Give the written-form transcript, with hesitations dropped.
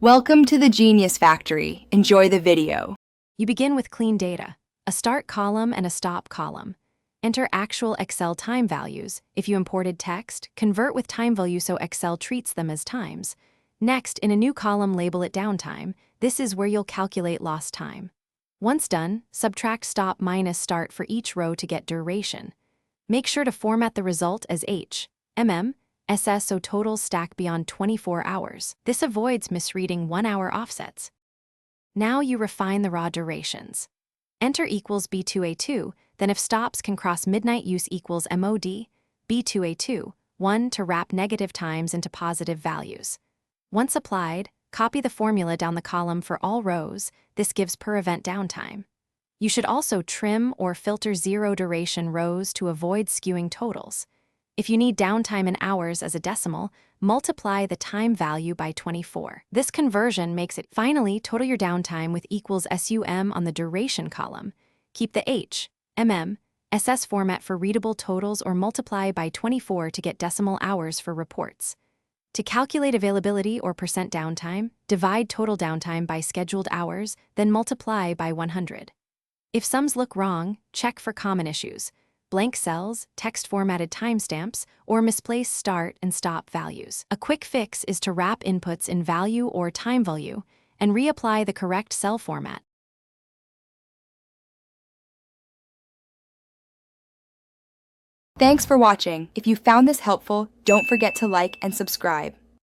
Welcome to the Genius Factory. Enjoy the video. You begin with clean data, a start column and a stop column. Enter actual Excel time values. If you imported text, convert with time value so Excel treats them as times. Next, in a new column, label it downtime. This is where you'll calculate lost time. Once done, subtract stop minus start for each row to get duration. Make sure to format the result as H, mm, SS so totals stack beyond 24 hours. This avoids misreading 1-hour offsets. Now you refine the raw durations. Enter equals B2A2, then if stops can cross midnight use equals MOD, B2A2, 1 to wrap negative times into positive values. Once applied, copy the formula down the column for all rows. This gives per event downtime. You should also trim or filter zero duration rows to avoid skewing totals. If you need downtime in hours as a decimal, multiply the time value by 24. This conversion makes it. Finally, total your downtime with equals SUM on the duration column. Keep the H, mm, SS format for readable totals or multiply by 24 to get decimal hours for reports. To calculate availability or percent downtime, divide total downtime by scheduled hours, then multiply by 100. If sums look wrong, check for common issues: blank cells, text-formatted timestamps, or misplaced start and stop values. A quick fix is to wrap inputs in value or time value and reapply the correct cell format. Thanks for watching. If you found this helpful, don't forget to like and subscribe.